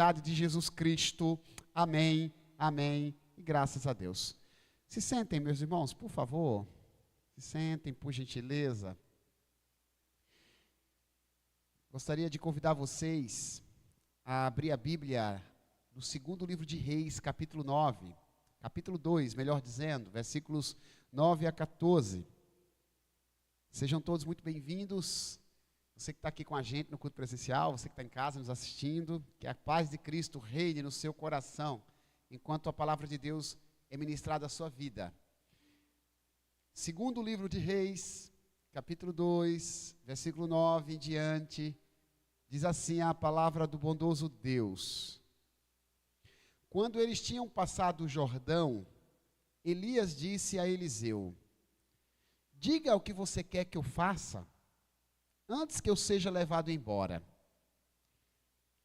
autoridade de Jesus Cristo. Amém, amém e graças a Deus. Se sentem, meus irmãos, por favor. Se sentem, por gentileza. Gostaria de convidar vocês a abrir a Bíblia no segundo livro de Reis, capítulo 9. Capítulo 2, melhor dizendo, versículos 9 a 14. Sejam todos muito bem-vindos. Você que está aqui com a gente no culto presencial, você que está em casa nos assistindo, que a paz de Cristo reine no seu coração, enquanto a palavra de Deus é ministrada à sua vida. Segundo livro de Reis, capítulo 2, versículo 9 em diante, diz assim a palavra do bondoso Deus. Quando eles tinham passado o Jordão, Elias disse a Eliseu: diga o que você quer que eu faça, antes que eu seja levado embora.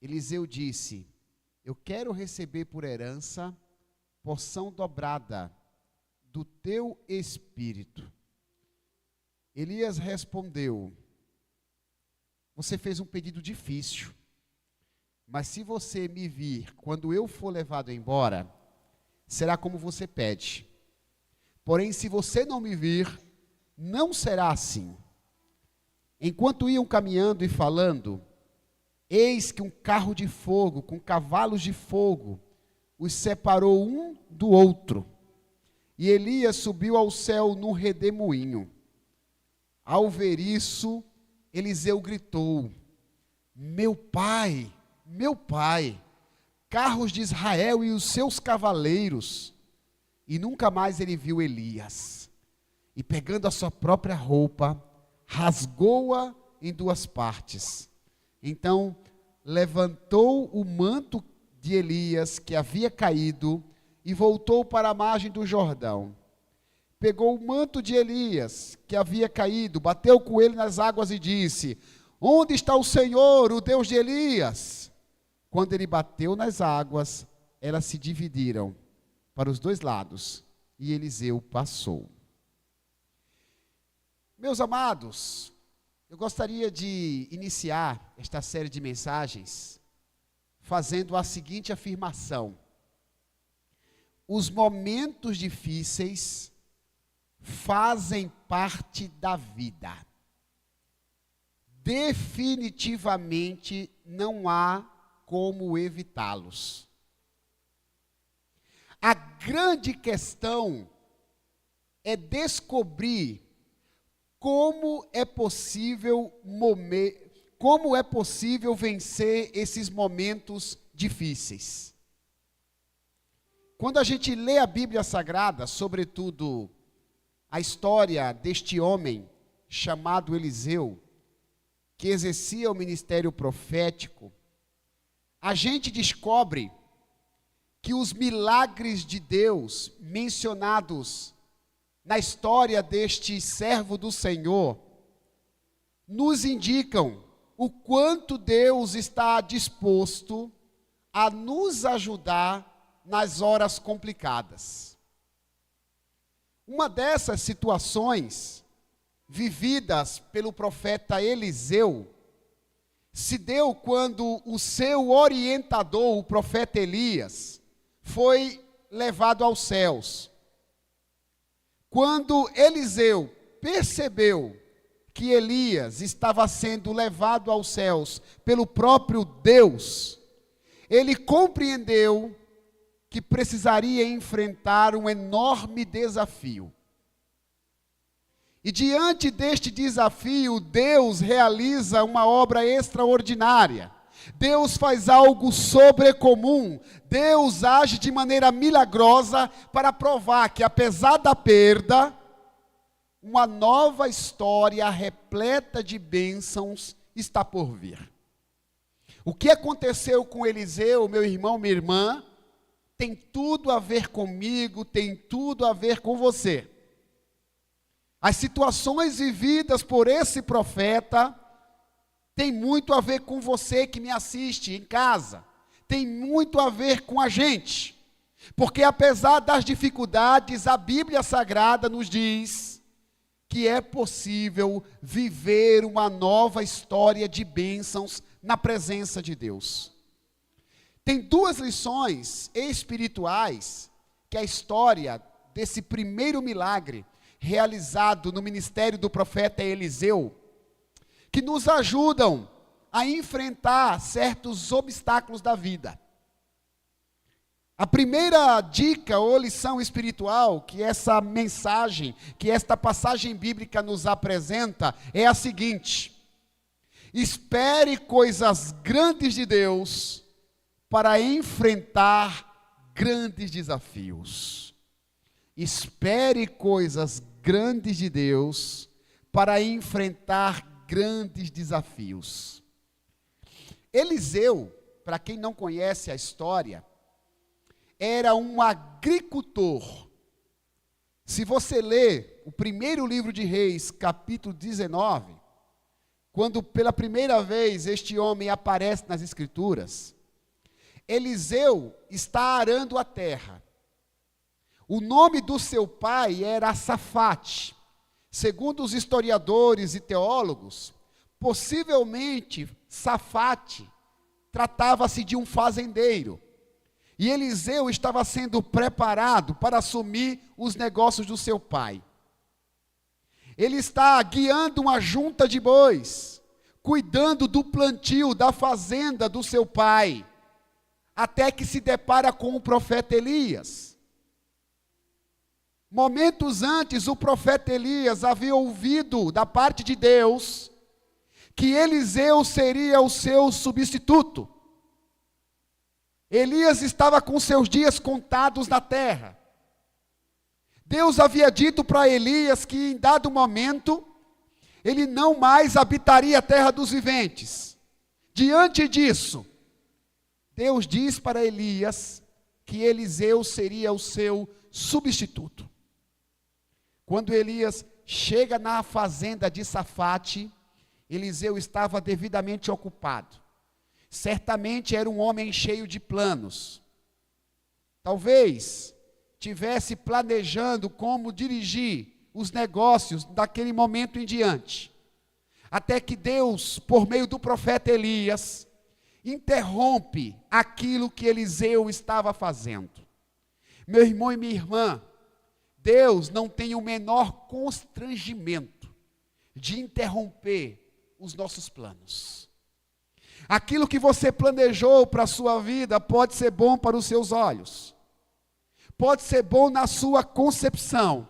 Eliseu disse: eu quero receber por herança porção dobrada do teu espírito. Elias respondeu: você fez um pedido difícil, mas se você me vir quando eu for levado embora, será como você pede. Porém, se você não me vir, não será assim. Enquanto iam caminhando e falando, eis que um carro de fogo, com cavalos de fogo, os separou um do outro. E Elias subiu ao céu num redemoinho. Ao ver isso, Eliseu gritou: meu pai, carros de Israel e os seus cavaleiros. E nunca mais ele viu Elias. E pegando a sua própria roupa, rasgou-a em duas partes. Então levantou o manto de Elias que havia caído e voltou para a margem do Jordão. Pegou o manto de Elias que havia caído, bateu com ele nas águas e disse: onde está o Senhor, o Deus de Elias? Quando ele bateu nas águas, elas se dividiram para os dois lados e Eliseu passou. Meus amados, eu gostaria de iniciar esta série de mensagens fazendo a seguinte afirmação: os momentos difíceis fazem parte da vida. Definitivamente não há como evitá-los. A grande questão é descobrir como é possível vencer esses momentos difíceis. Quando a gente lê a Bíblia Sagrada, sobretudo a história deste homem chamado Eliseu, que exercia o ministério profético, a gente descobre que os milagres de Deus mencionados na história deste servo do Senhor nos indicam o quanto Deus está disposto a nos ajudar nas horas complicadas. Uma dessas situações vividas pelo profeta Eliseu se deu quando o seu orientador, o profeta Elias, foi levado aos céus. Quando Eliseu percebeu que Elias estava sendo levado aos céus pelo próprio Deus, ele compreendeu que precisaria enfrentar um enorme desafio. E diante deste desafio, Deus realiza uma obra extraordinária. Deus faz algo sobrecomum. Deus age de maneira milagrosa para provar que, apesar da perda, uma nova história repleta de bênçãos está por vir. O que aconteceu com Eliseu, meu irmão, minha irmã, tem tudo a ver comigo, tem tudo a ver com você. As situações vividas por esse profeta tem muito a ver com você que me assiste em casa. Tem muito a ver com a gente. Porque apesar das dificuldades, a Bíblia Sagrada nos diz que é possível viver uma nova história de bênçãos na presença de Deus. Tem duas lições espirituais que a história desse primeiro milagre realizado no ministério do profeta Eliseu, que nos ajudam a enfrentar certos obstáculos da vida. A primeira dica ou lição espiritual que essa mensagem, que esta passagem bíblica nos apresenta é a seguinte: espere coisas grandes de Deus para enfrentar grandes desafios. Espere coisas grandes de Deus para enfrentar grandes desafios. Eliseu, para quem não conhece a história, era um agricultor. Se você ler o primeiro livro de Reis, capítulo 19, quando pela primeira vez este homem aparece nas Escrituras, Eliseu está arando a terra. O nome do seu pai era Safate. Segundo os historiadores e teólogos, possivelmente Safate tratava-se de um fazendeiro. E Eliseu estava sendo preparado para assumir os negócios do seu pai. Ele está guiando uma junta de bois, cuidando do plantio da fazenda do seu pai, até que se depara com o profeta Elias. Momentos antes, o profeta Elias havia ouvido da parte de Deus que Eliseu seria o seu substituto. Elias estava com seus dias contados na terra. Deus havia dito para Elias que em dado momento, ele não mais habitaria a terra dos viventes. Diante disso, Deus diz para Elias que Eliseu seria o seu substituto. Quando Elias chega na fazenda de Safate, Eliseu estava devidamente ocupado. Certamente era um homem cheio de planos. Talvez tivesse planejando como dirigir os negócios daquele momento em diante. Até que Deus, por meio do profeta Elias, interrompe aquilo que Eliseu estava fazendo. Meu irmão e minha irmã, Deus não tem o menor constrangimento de interromper os nossos planos. Aquilo que você planejou para a sua vida pode ser bom para os seus olhos, pode ser bom na sua concepção,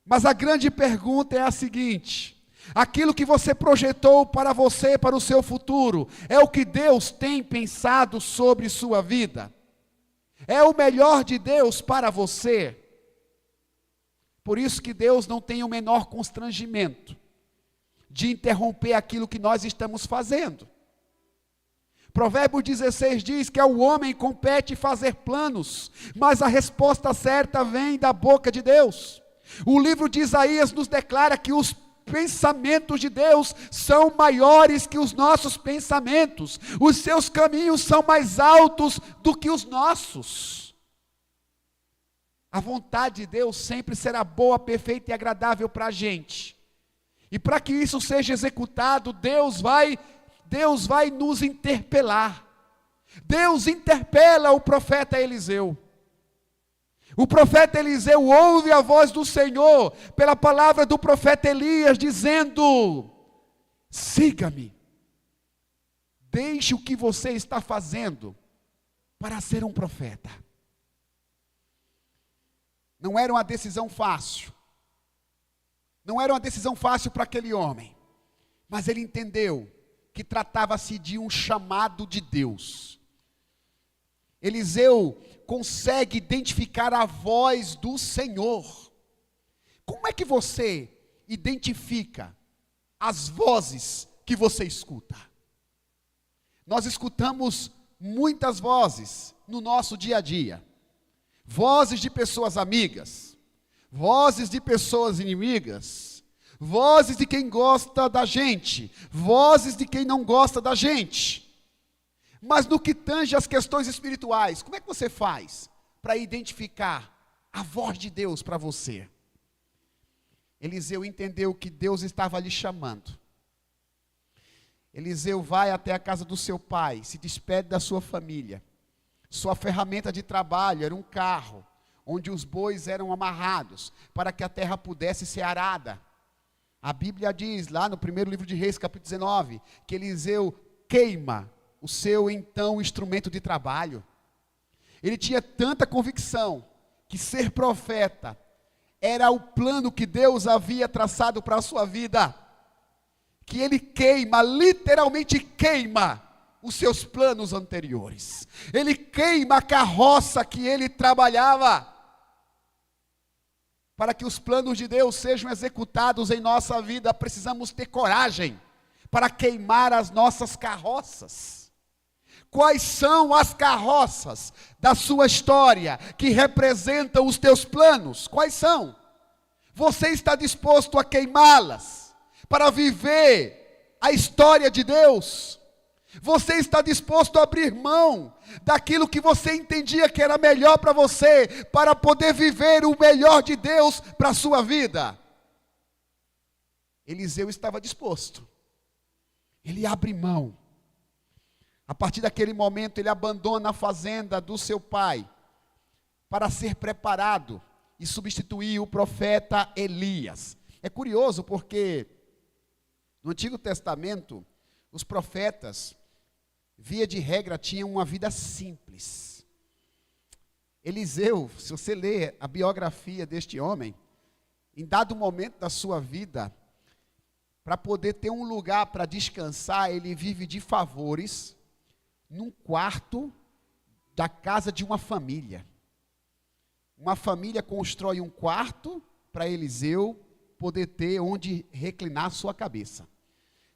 mas a grande pergunta é a seguinte: aquilo que você projetou para você, para o seu futuro, é o que Deus tem pensado sobre sua vida? É o melhor de Deus para você? Por isso que Deus não tem o menor constrangimento de interromper aquilo que nós estamos fazendo. Provérbio 16 diz que ao homem compete fazer planos, mas a resposta certa vem da boca de Deus. O livro de Isaías nos declara que os pensamentos de Deus são maiores que os nossos pensamentos. Os seus caminhos são mais altos do que os nossos. A vontade de Deus sempre será boa, perfeita e agradável para a gente. E para que isso seja executado, Deus vai nos interpelar. Deus interpela o profeta Eliseu. O profeta Eliseu ouve a voz do Senhor pela palavra do profeta Elias, dizendo: siga-me, deixe o que você está fazendo para ser um profeta. Não era uma decisão fácil. Não era uma decisão fácil para aquele homem. Mas ele entendeu que tratava-se de um chamado de Deus. Eliseu consegue identificar a voz do Senhor. Como é que você identifica as vozes que você escuta? Nós escutamos muitas vozes no nosso dia a dia. Vozes de pessoas amigas, vozes de pessoas inimigas, vozes de quem gosta da gente, vozes de quem não gosta da gente. Mas no que tange as questões espirituais, como é que você faz para identificar a voz de Deus para você? Eliseu entendeu que Deus estava lhe chamando. Eliseu vai até a casa do seu pai, se despede da sua família. Sua ferramenta de trabalho era um carro, onde os bois eram amarrados, para que a terra pudesse ser arada. A Bíblia diz, lá no primeiro livro de Reis, capítulo 19, que Eliseu queima o seu, então, instrumento de trabalho. Ele tinha tanta convicção que ser profeta era o plano que Deus havia traçado para a sua vida, que ele queima, literalmente queima, os seus planos anteriores. Ele queima a carroça que ele trabalhava, para que os planos de Deus sejam executados em nossa vida. Precisamos ter coragem para queimar as nossas carroças. Quais são as carroças da sua história que representam os teus planos? Quais são? Você está disposto a queimá-las para viver a história de Deus? Você está disposto a abrir mão daquilo que você entendia que era melhor para você, para poder viver o melhor de Deus para a sua vida? Eliseu estava disposto. Ele abre mão. A partir daquele momento, ele abandona a fazenda do seu pai para ser preparado e substituir o profeta Elias. É curioso porque no Antigo Testamento, os profetas, via de regra, tinham uma vida simples. Eliseu, se você ler a biografia deste homem, em dado momento da sua vida, para poder ter um lugar para descansar, ele vive de favores num quarto da casa de uma família. Uma família constrói um quarto para Eliseu poder ter onde reclinar sua cabeça.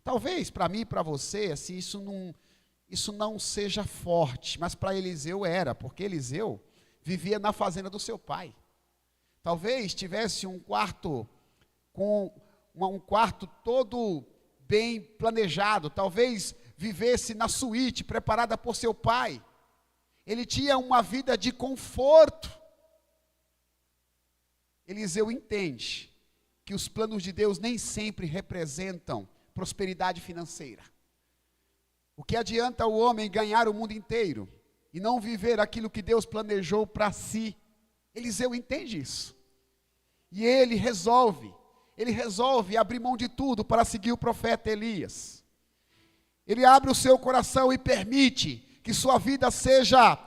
Talvez para mim e para você, assim, isso não seja forte, mas para Eliseu era, porque Eliseu vivia na fazenda do seu pai. Talvez tivesse um quarto um quarto todo bem planejado, talvez vivesse na suíte preparada por seu pai. Ele tinha uma vida de conforto. Eliseu entende que os planos de Deus nem sempre representam prosperidade financeira. O que adianta o homem ganhar o mundo inteiro e não viver aquilo que Deus planejou para si? Eliseu entende isso. E ele resolve abrir mão de tudo para seguir o profeta Elias. Ele abre o seu coração e permite que sua vida seja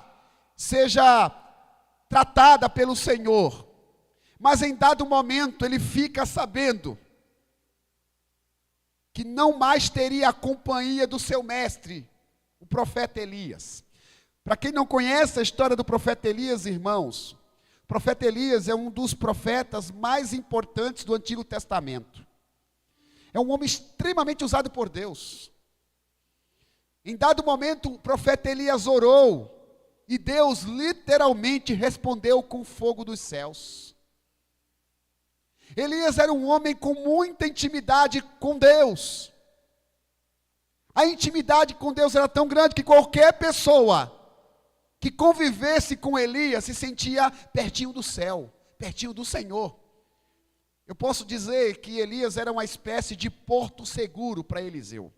tratada pelo Senhor. Mas em dado momento ele fica sabendo que não mais teria a companhia do seu mestre, o profeta Elias. Para quem não conhece a história do profeta Elias, irmãos, o profeta Elias é um dos profetas mais importantes do Antigo Testamento. É um homem extremamente usado por Deus. Em dado momento, o profeta Elias orou, e Deus literalmente respondeu com fogo dos céus. Elias era um homem com muita intimidade com Deus. A intimidade com Deus era tão grande que qualquer pessoa que convivesse com Elias se sentia pertinho do céu, pertinho do Senhor. Eu posso dizer que Elias era uma espécie de porto seguro para Eliseu.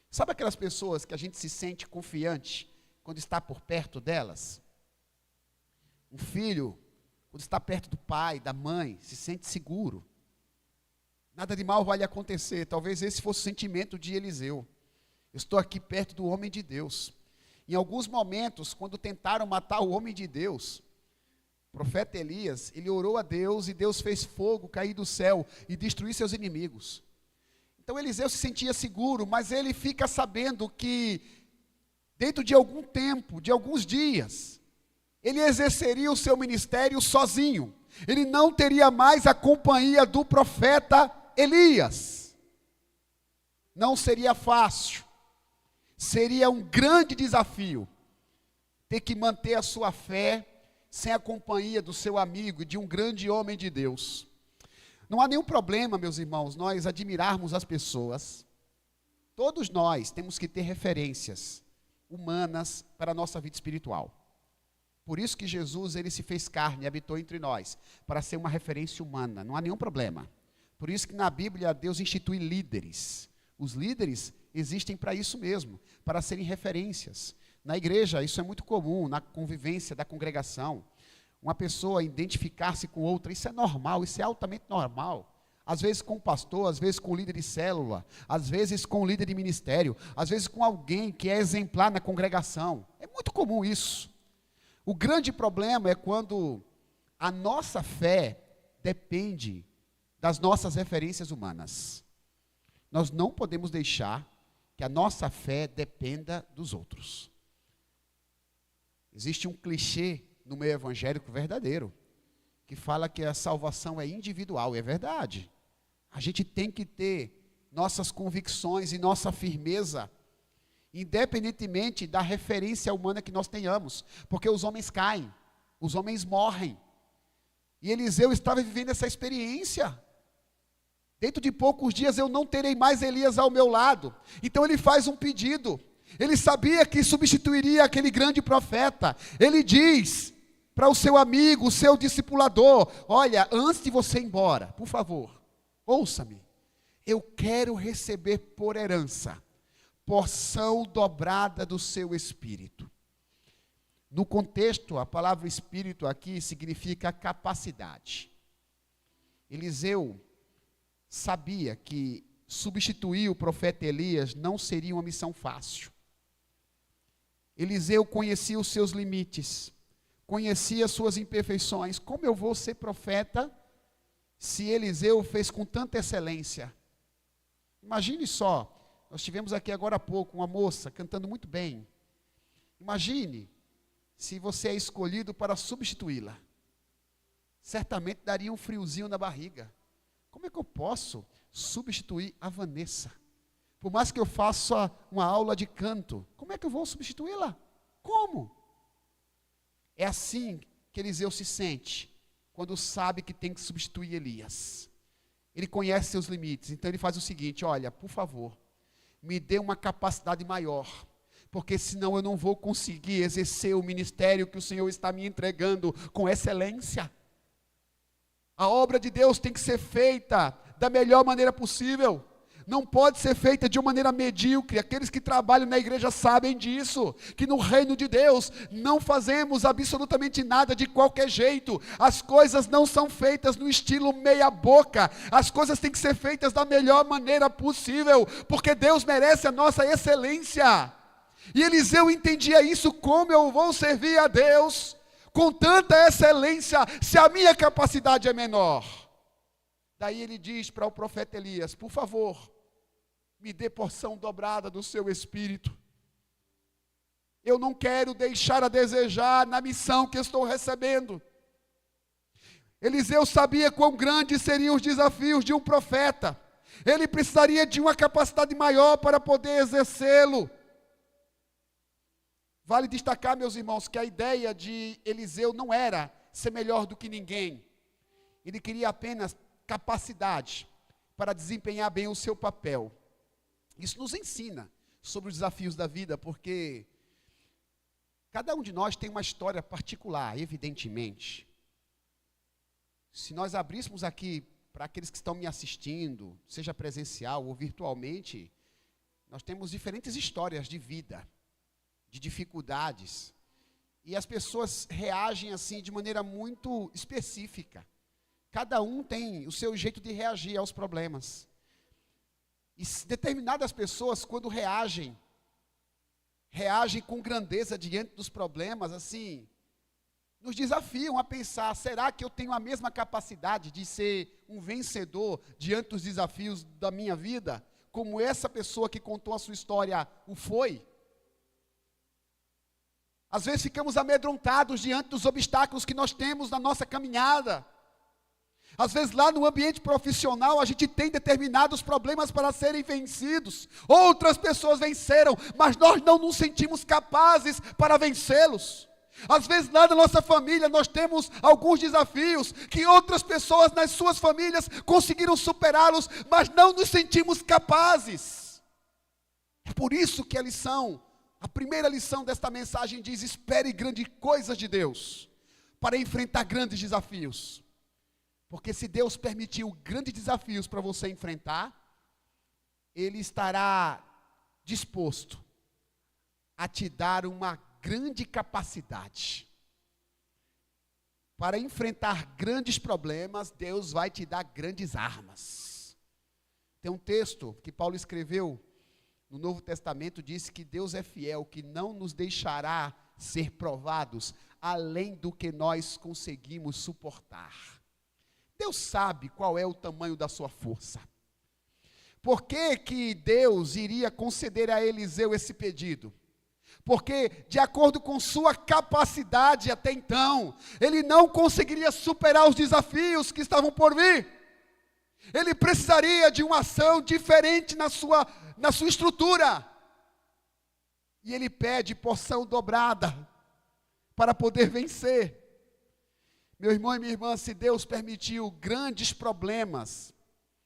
Sabe aquelas pessoas que a gente se sente confiante quando está por perto delas? Um filho, quando está perto do pai, da mãe, se sente seguro. Nada de mal vai lhe acontecer. Talvez esse fosse o sentimento de Eliseu. Eu estou aqui perto do homem de Deus. Em alguns momentos, quando tentaram matar o homem de Deus, o profeta Elias, ele orou a Deus e Deus fez fogo cair do céu e destruir seus inimigos. Então Eliseu se sentia seguro, mas ele fica sabendo que dentro de algum tempo, de alguns dias, ele exerceria o seu ministério sozinho. Ele não teria mais a companhia do profeta Elias. Não seria fácil. Seria um grande desafio ter que manter a sua fé sem a companhia do seu amigo e de um grande homem de Deus. Não há nenhum problema, meus irmãos, nós admirarmos as pessoas. Todos nós temos que ter referências humanas para a nossa vida espiritual. Por isso que Jesus, ele se fez carne e habitou entre nós, para ser uma referência humana. Não há nenhum problema. Por isso que na Bíblia Deus institui líderes. Os líderes, existem para isso mesmo, para serem referências. Na igreja, isso é muito comum, na convivência da congregação. Uma pessoa identificar-se com outra, isso é normal, isso é altamente normal. Às vezes com o pastor, às vezes com o líder de célula, às vezes com o líder de ministério, às vezes com alguém que é exemplar na congregação. É muito comum isso. O grande problema é quando a nossa fé depende das nossas referências humanas. Nós não podemos deixar que a nossa fé dependa dos outros. Existe um clichê no meio evangélico verdadeiro, que fala que a salvação é individual, e é verdade. A gente tem que ter nossas convicções e nossa firmeza, independentemente da referência humana que nós tenhamos, porque os homens caem, os homens morrem, e Eliseu estava vivendo essa experiência. Dentro de poucos dias eu não terei mais Elias ao meu lado, então ele faz um pedido. Ele sabia que substituiria aquele grande profeta. Ele diz para o seu amigo, o seu discipulador: olha, antes de você ir embora, por favor, ouça-me, eu quero receber por herança porção dobrada do seu espírito. No contexto, a palavra espírito aqui significa capacidade. Eliseu sabia que substituir o profeta Elias não seria uma missão fácil. Eliseu conhecia os seus limites, conhecia as suas imperfeições. Como eu vou ser profeta se Eliseu fez com tanta excelência? Imagine só, nós tivemos aqui agora há pouco uma moça cantando muito bem. Imagine se você é escolhido para substituí-la. Certamente daria um friozinho na barriga. Como é que eu posso substituir a Vanessa? Por mais que eu faça uma aula de canto, como é que eu vou substituí-la? Como? É assim que Eliseu se sente, quando sabe que tem que substituir Elias. Ele conhece seus limites, então ele faz o seguinte: olha, por favor, me dê uma capacidade maior, porque senão eu não vou conseguir exercer o ministério que o Senhor está me entregando com excelência. A obra de Deus tem que ser feita da melhor maneira possível. Não pode ser feita de uma maneira medíocre. Aqueles que trabalham na igreja sabem disso, que no reino de Deus não fazemos absolutamente nada de qualquer jeito. As coisas não são feitas no estilo meia boca. As coisas têm que ser feitas da melhor maneira possível, porque Deus merece a nossa excelência. E Eliseu entendia isso: como eu vou servir a Deus com tanta excelência se a minha capacidade é menor? Daí ele diz para o profeta Elias: por favor, me dê porção dobrada do seu espírito. Eu não quero deixar a desejar na missão que estou recebendo. Eliseu sabia quão grandes seriam os desafios de um profeta. Ele precisaria de uma capacidade maior para poder exercê-lo. Vale destacar, meus irmãos, que a ideia de Eliseu não era ser melhor do que ninguém. Ele queria apenas capacidade para desempenhar bem o seu papel. Isso nos ensina sobre os desafios da vida, porque cada um de nós tem uma história particular, evidentemente. Se nós abríssemos aqui para aqueles que estão me assistindo, seja presencial ou virtualmente, nós temos diferentes histórias de vida, de dificuldades, e as pessoas reagem assim de maneira muito específica. Cada um tem o seu jeito de reagir aos problemas. E determinadas pessoas, quando reagem com grandeza diante dos problemas, assim, nos desafiam a pensar: será que eu tenho a mesma capacidade de ser um vencedor diante dos desafios da minha vida, como essa pessoa que contou a sua história o foi? Às vezes ficamos amedrontados diante dos obstáculos que nós temos na nossa caminhada. Às vezes lá no ambiente profissional a gente tem determinados problemas para serem vencidos. Outras pessoas venceram, mas nós não nos sentimos capazes para vencê-los. Às vezes lá na nossa família nós temos alguns desafios que outras pessoas nas suas famílias conseguiram superá-los, mas não nos sentimos capazes. É por isso que a primeira lição desta mensagem diz: espere grandes coisas de Deus para enfrentar grandes desafios. Porque se Deus permitiu grandes desafios para você enfrentar, Ele estará disposto a te dar uma grande capacidade. Para enfrentar grandes problemas, Deus vai te dar grandes armas. Tem um texto que Paulo escreveu no Novo Testamento, diz que Deus é fiel, que não nos deixará ser provados além do que nós conseguimos suportar. Deus sabe qual é o tamanho da sua força. Por que que Deus iria conceder a Eliseu esse pedido? Porque, de acordo com sua capacidade até então, ele não conseguiria superar os desafios que estavam por vir. Ele precisaria de uma ação diferente na sua estrutura. E ele pede porção dobrada para poder vencer. Meu irmão e minha irmã, se Deus permitiu grandes problemas,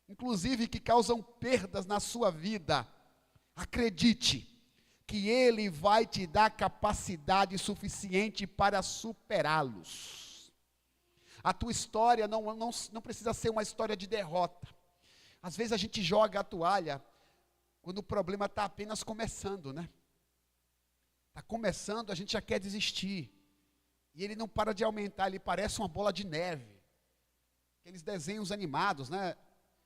inclusive que causam perdas na sua vida, acredite que Ele vai te dar capacidade suficiente para superá-los. A tua história não precisa ser uma história de derrota. Às vezes a gente joga a toalha quando o problema está apenas começando, né? Está começando, a gente já quer desistir. E ele não para de aumentar, ele parece uma bola de neve. Aqueles desenhos animados, né?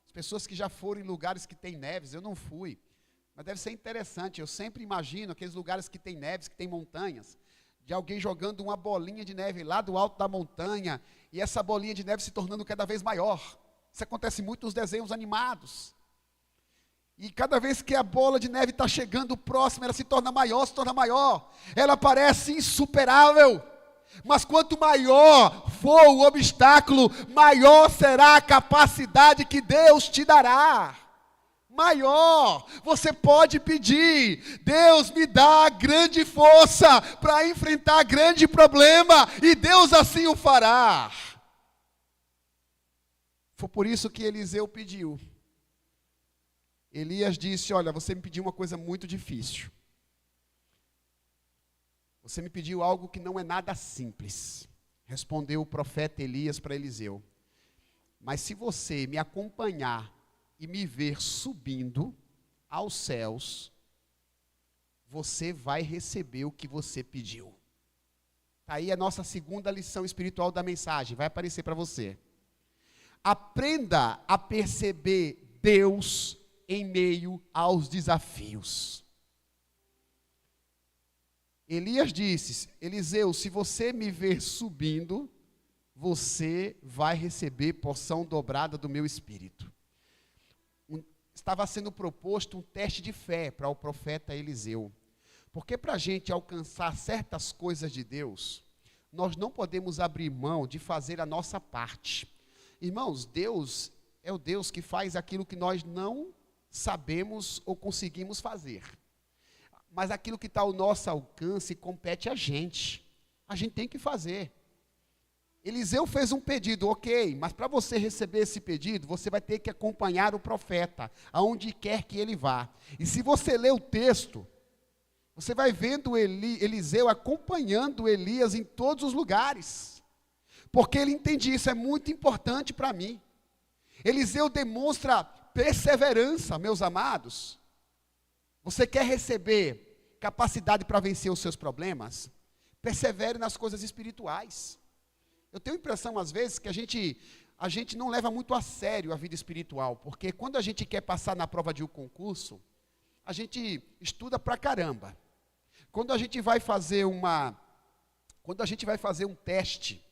As pessoas que já foram em lugares que tem neves, eu não fui. Mas deve ser interessante, eu sempre imagino aqueles lugares que tem neves, que tem montanhas, de alguém jogando uma bolinha de neve lá do alto da montanha, e essa bolinha de neve se tornando cada vez maior. Isso acontece muito nos desenhos animados. E cada vez que a bola de neve está chegando próxima, ela se torna maior, ela parece insuperável. Mas quanto maior for o obstáculo, maior será a capacidade que Deus te dará. Maior, você pode pedir, Deus me dá grande força para enfrentar grande problema, e Deus assim o fará. Foi por isso que Eliseu pediu. Elias disse, olha, você me pediu uma coisa muito difícil. Você me pediu algo que não é nada simples. Respondeu o profeta Elias para Eliseu. Mas se você me acompanhar e me ver subindo aos céus, você vai receber o que você pediu. Está aí a nossa segunda lição espiritual da mensagem, vai aparecer para você. Aprenda a perceber Deus em meio aos desafios. Elias disse, Eliseu, se você me ver subindo, você vai receber porção dobrada do meu espírito. Estava sendo proposto um teste de fé para o profeta Eliseu. Porque para a gente alcançar certas coisas de Deus, nós não podemos abrir mão de fazer a nossa parte. Irmãos, Deus é o Deus que faz aquilo que nós não sabemos ou conseguimos fazer. Mas aquilo que está ao nosso alcance compete a gente. A gente tem que fazer. Eliseu fez um pedido, ok, mas para você receber esse pedido, você vai ter que acompanhar o profeta, aonde quer que ele vá. E se você ler o texto, você vai vendo Eliseu acompanhando Elias em todos os lugares. Porque ele entende isso, é muito importante para mim. Eliseu demonstra perseverança, meus amados. Você quer receber capacidade para vencer os seus problemas? Persevere nas coisas espirituais. Eu tenho a impressão, às vezes, que a gente não leva muito a sério a vida espiritual, porque quando a gente quer passar na prova de um concurso, a gente estuda pra caramba. Quando a gente vai fazer um teste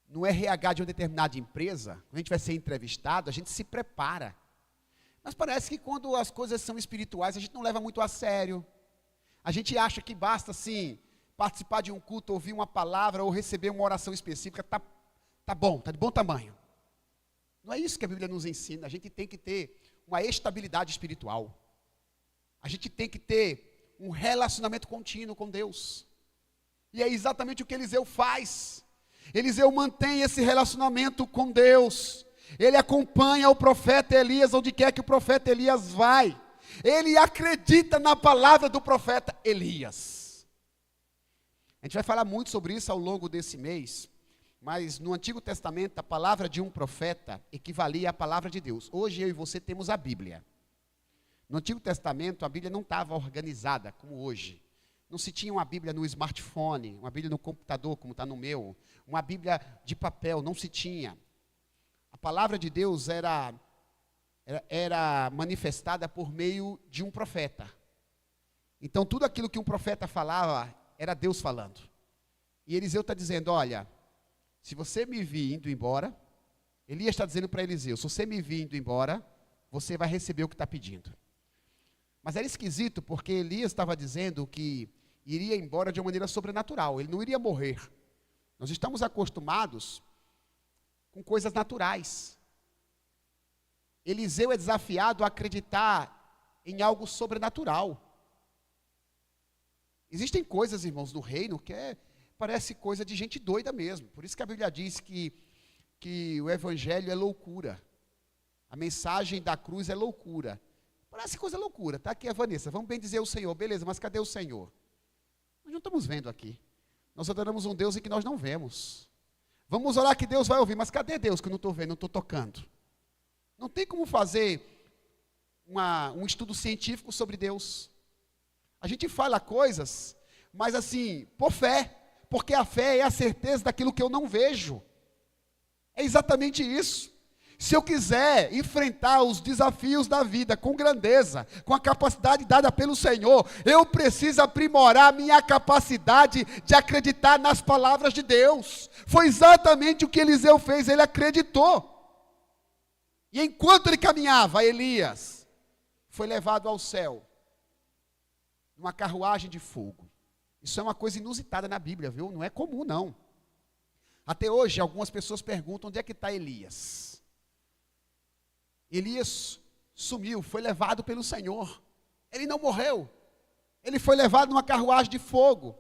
no RH de uma determinada empresa, quando a gente vai ser entrevistado, a gente se prepara. Mas parece que quando as coisas são espirituais, a gente não leva muito a sério. A gente acha que basta, assim, participar de um culto, ouvir uma palavra ou receber uma oração específica, tá bom, tá de bom tamanho. Não é isso que a Bíblia nos ensina. A gente tem que ter uma estabilidade espiritual. A gente tem que ter um relacionamento contínuo com Deus. E é exatamente o que Eliseu faz. Eliseu mantém esse relacionamento com Deus. Ele acompanha o profeta Elias onde quer que o profeta Elias vai. Ele acredita na palavra do profeta Elias. A gente vai falar muito sobre isso ao longo desse mês, mas no Antigo Testamento a palavra de um profeta equivalia à palavra de Deus. Hoje eu e você temos a Bíblia. No Antigo Testamento, a Bíblia não estava organizada como hoje. Não se tinha uma Bíblia no smartphone, uma Bíblia no computador, como está no meu, uma Bíblia de papel, não se tinha. A palavra de Deus era manifestada por meio de um profeta. Então, tudo aquilo que um profeta falava, era Deus falando. E Eliseu está dizendo, olha, se você me vir indo embora, Elias está dizendo para Eliseu, se você me vir indo embora, você vai receber o que está pedindo. Mas era esquisito, porque Elias estava dizendo que iria embora de uma maneira sobrenatural, ele não iria morrer. Nós estamos acostumados com coisas naturais. Eliseu é desafiado a acreditar em algo sobrenatural. Existem coisas, irmãos, no reino que parece coisa de gente doida mesmo. Por isso que a Bíblia diz que o evangelho é loucura. A mensagem da cruz é loucura. Parece coisa loucura. Está aqui a Vanessa, vamos bem dizer o Senhor. Beleza, mas cadê o Senhor? Nós não estamos vendo aqui. Nós adoramos um Deus em que nós não vemos. Vamos orar que Deus vai ouvir, mas cadê Deus que eu não estou vendo, não estou tocando? Não tem como fazer um estudo científico sobre Deus. A gente fala coisas, mas assim, por fé. Porque a fé é a certeza daquilo que eu não vejo. É exatamente isso. Se eu quiser enfrentar os desafios da vida com grandeza, com a capacidade dada pelo Senhor, eu preciso aprimorar a minha capacidade de acreditar nas palavras de Deus. Foi exatamente o que Eliseu fez, ele acreditou. E enquanto ele caminhava, Elias foi levado ao céu, numa carruagem de fogo. Isso é uma coisa inusitada na Bíblia, viu? Não é comum, não. Até hoje, algumas pessoas perguntam, onde é que está Elias? Elias sumiu, foi levado pelo Senhor. Ele não morreu. Ele foi levado numa carruagem de fogo.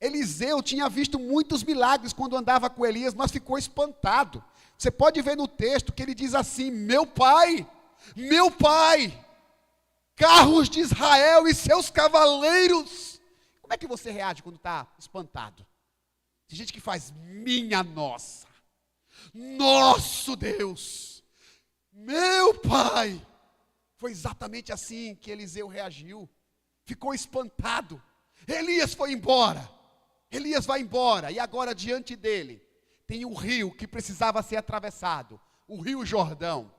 Eliseu tinha visto muitos milagres quando andava com Elias, mas ficou espantado. Você pode ver no texto que ele diz assim, meu pai, carros de Israel e seus cavaleiros. Como é que você reage quando está espantado? Tem gente que faz, minha nossa, nosso Deus. Meu pai, foi exatamente assim que Eliseu reagiu, ficou espantado. Elias foi embora, Elias vai embora, e agora diante dele, tem um rio que precisava ser atravessado, o rio Jordão,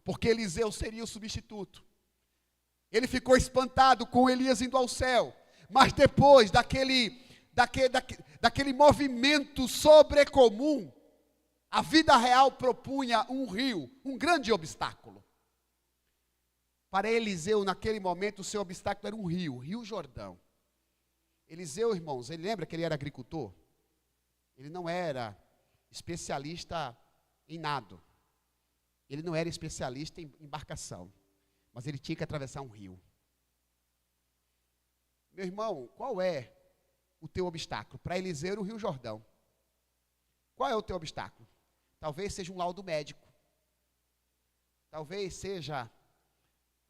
porque Eliseu seria o substituto. Ele ficou espantado com Elias indo ao céu, mas depois daquele movimento sobrecomum, a vida real propunha um rio, um grande obstáculo. Para Eliseu, naquele momento, o seu obstáculo era um rio, o Rio Jordão. Eliseu, irmãos, ele lembra que ele era agricultor? Ele não era especialista em nado. Ele não era especialista em embarcação. Mas ele tinha que atravessar um rio. Meu irmão, qual é o teu obstáculo? Para Eliseu era o Rio Jordão. Qual é o teu obstáculo? Talvez seja um laudo médico. Talvez seja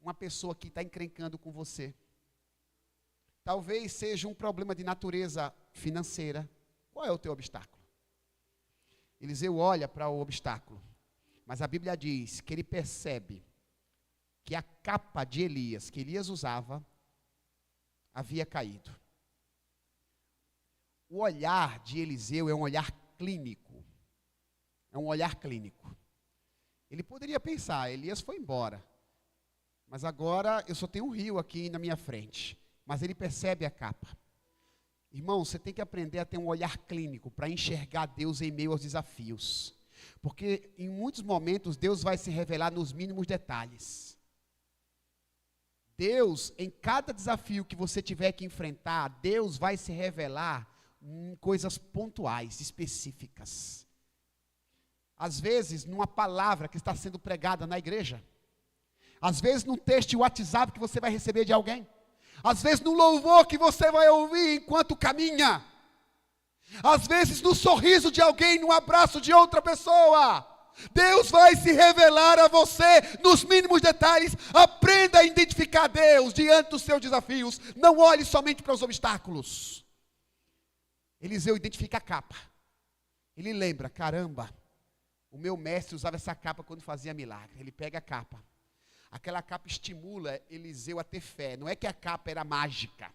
uma pessoa que está encrencando com você. Talvez seja um problema de natureza financeira. Qual é o teu obstáculo? Eliseu olha para o obstáculo, mas a Bíblia diz que ele percebe que a capa de Elias, que Elias usava, havia caído. O olhar de Eliseu é um olhar clínico. É um olhar clínico. Ele poderia pensar, Elias foi embora, mas agora eu só tenho um rio aqui na minha frente. Mas ele percebe a capa. Irmão, você tem que aprender a ter um olhar clínico para enxergar Deus em meio aos desafios. Porque em muitos momentos Deus vai se revelar nos mínimos detalhes. Deus, em cada desafio que você tiver que enfrentar, Deus vai se revelar em coisas pontuais, específicas. Às vezes, numa palavra que está sendo pregada na igreja. Às vezes, num texto de WhatsApp que você vai receber de alguém. Às vezes, no louvor que você vai ouvir enquanto caminha. Às vezes, no sorriso de alguém, no abraço de outra pessoa. Deus vai se revelar a você nos mínimos detalhes. Aprenda a identificar Deus diante dos seus desafios. Não olhe somente para os obstáculos. Eliseu identifica a capa. Ele lembra, caramba, o meu mestre usava essa capa quando fazia milagre. Ele pega a capa. Aquela capa estimula Eliseu a ter fé. Não é que a capa era mágica.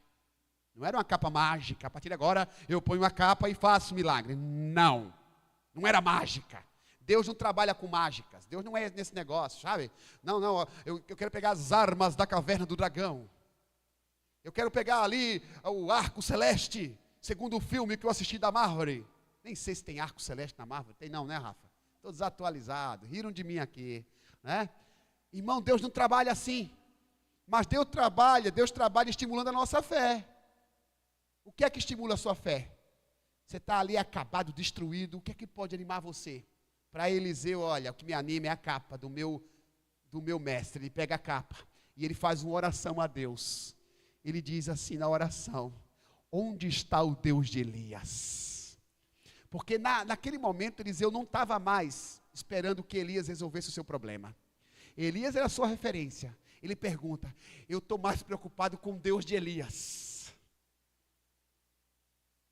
Não era uma capa mágica. A partir de agora eu ponho uma capa e faço milagre. Não. Não era mágica. Deus não trabalha com mágicas. Deus não é nesse negócio, sabe? Não, eu quero pegar as armas da caverna do dragão. Eu quero pegar ali o arco celeste, segundo o filme que eu assisti da Marvel. Nem sei se tem arco celeste na Marvel. Tem não, né, Rafa? Estou desatualizado. Riram de mim aqui, né? Irmão, Deus não trabalha assim. Mas Deus trabalha estimulando a nossa fé. O que é que estimula a sua fé? Você está ali acabado, destruído. O que é que pode animar você? Para Eliseu, olha, o que me anima é a capa do meu mestre. Ele pega a capa e ele faz uma oração a Deus. Ele diz assim na oração: onde está o Deus de Elias? Porque naquele momento Eliseu não estava mais esperando que Elias resolvesse o seu problema. Elias era a sua referência. Ele pergunta: eu estou mais preocupado com o Deus de Elias.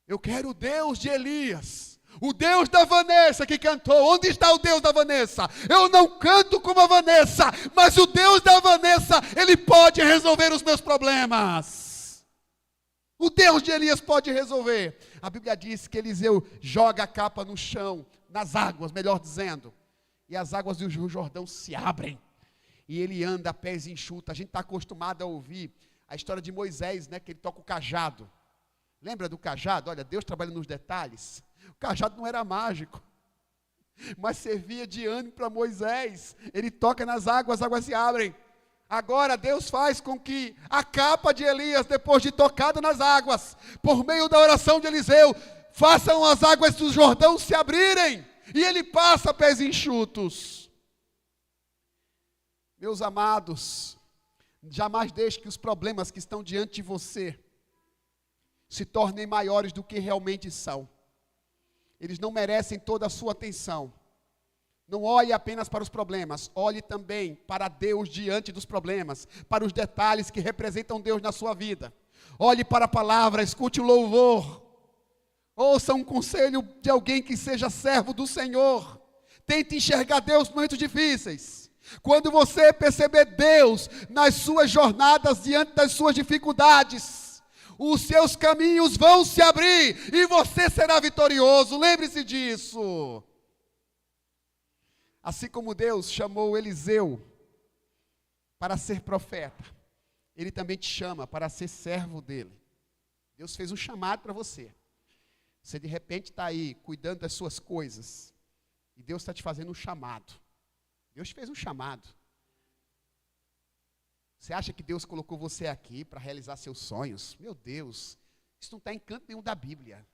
Eu quero o Deus de Elias. O Deus da Vanessa que cantou. Onde está o Deus da Vanessa? Eu não canto como a Vanessa, mas o Deus da Vanessa, Ele pode resolver os meus problemas. O Deus de Elias pode resolver. A Bíblia diz que Eliseu joga a capa no chão, nas águas, melhor dizendo. E as águas do Rio Jordão se abrem. E ele anda a pés enxutos. A gente está acostumado a ouvir a história de Moisés, né? Que ele toca o cajado. Lembra do cajado? Olha, Deus trabalha nos detalhes. O cajado não era mágico, mas servia de ânimo para Moisés. Ele toca nas águas, as águas se abrem. Agora Deus faz com que a capa de Elias, depois de tocada nas águas, por meio da oração de Eliseu, façam as águas do Jordão se abrirem, e ele passa a pés enxutos. Meus amados, jamais deixe que os problemas que estão diante de você se tornem maiores do que realmente são. Eles não merecem toda a sua atenção. Não olhe apenas para os problemas, olhe também para Deus diante dos problemas, para os detalhes que representam Deus na sua vida. Olhe para a palavra, escute o louvor, ouça um conselho de alguém que seja servo do Senhor. Tente enxergar Deus nos momentos difíceis. Quando você perceber Deus nas suas jornadas, diante das suas dificuldades, os seus caminhos vão se abrir e você será vitorioso. Lembre-se disso. Assim como Deus chamou Eliseu para ser profeta, Ele também te chama para ser servo dele. Deus fez um chamado para você. Você de repente está aí cuidando das suas coisas e Deus está te fazendo um chamado. Deus te fez um chamado. Você acha que Deus colocou você aqui para realizar seus sonhos? Meu Deus, isso não está em canto nenhum da Bíblia.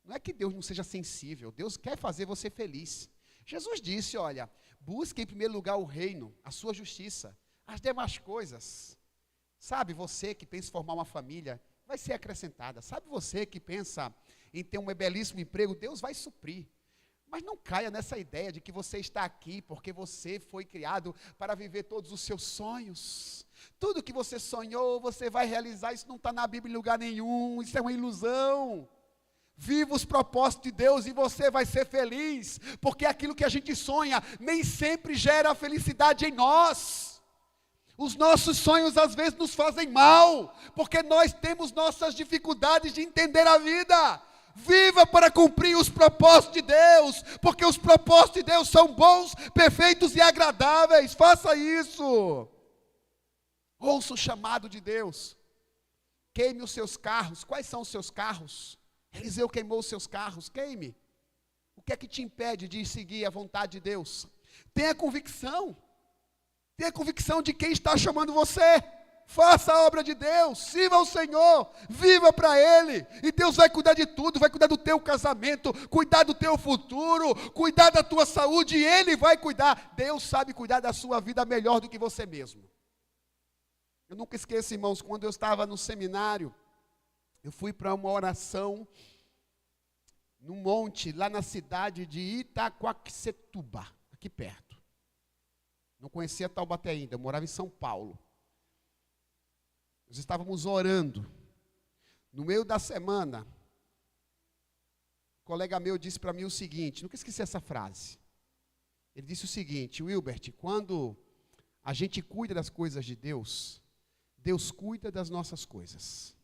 Não é que Deus não seja sensível, Deus quer fazer você feliz. Jesus disse, olha, busque em primeiro lugar o reino, a sua justiça, as demais coisas. Sabe você que pensa em formar uma família, vai ser acrescentada. Sabe você que pensa em ter um belíssimo emprego, Deus vai suprir. Mas não caia nessa ideia de que você está aqui porque você foi criado para viver todos os seus sonhos. Tudo que você sonhou, você vai realizar. Isso não está na Bíblia em lugar nenhum. Isso é uma ilusão. Viva os propósitos de Deus e você vai ser feliz. Porque aquilo que a gente sonha nem sempre gera felicidade em nós. Os nossos sonhos às vezes nos fazem mal. Porque nós temos nossas dificuldades de entender a vida. Viva para cumprir os propósitos de Deus, porque os propósitos de Deus são bons, perfeitos e agradáveis. Faça isso. Ouça o chamado de Deus. Queime os seus carros. Quais são os seus carros? Eliseu queimou os seus carros. Queime. O que é que te impede de seguir a vontade de Deus? Tenha convicção. Tenha convicção de quem está chamando você. Faça a obra de Deus, sirva ao Senhor, viva para Ele, e Deus vai cuidar de tudo, vai cuidar do teu casamento, cuidar do teu futuro, cuidar da tua saúde, e Ele vai cuidar. Deus sabe cuidar da sua vida melhor do que você mesmo. Eu nunca esqueço, irmãos, quando eu estava no seminário, eu fui para uma oração, num monte, lá na cidade de Itaquaquecetuba, aqui perto. Não conhecia Taubaté ainda, eu morava em São Paulo. Nós estávamos orando. No meio da semana, um colega meu disse para mim o seguinte, nunca esqueci essa frase. Ele disse o seguinte: Wilbert, quando a gente cuida das coisas de Deus, Deus cuida das nossas coisas.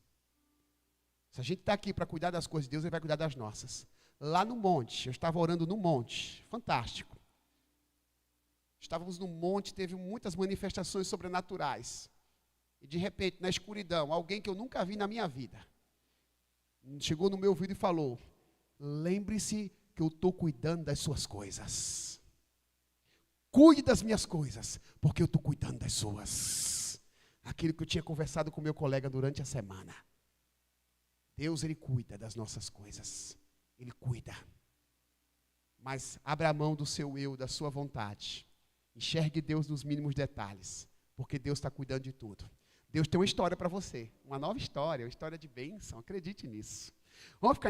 Se a gente está aqui para cuidar das coisas de Deus, Ele vai cuidar das nossas. Lá no monte, eu estava orando no monte, fantástico. Estávamos no monte, teve muitas manifestações sobrenaturais. E de repente, na escuridão, alguém que eu nunca vi na minha vida, chegou no meu ouvido e falou: lembre-se que eu estou cuidando das suas coisas. Cuide das minhas coisas, porque eu estou cuidando das suas. Aquilo que eu tinha conversado com meu colega durante a semana. Deus, Ele cuida das nossas coisas. Ele cuida. Mas abra mão do seu eu, da sua vontade. Enxergue Deus nos mínimos detalhes, porque Deus está cuidando de tudo. Deus tem uma história para você, uma nova história, uma história de bênção, acredite nisso. Vamos ficar em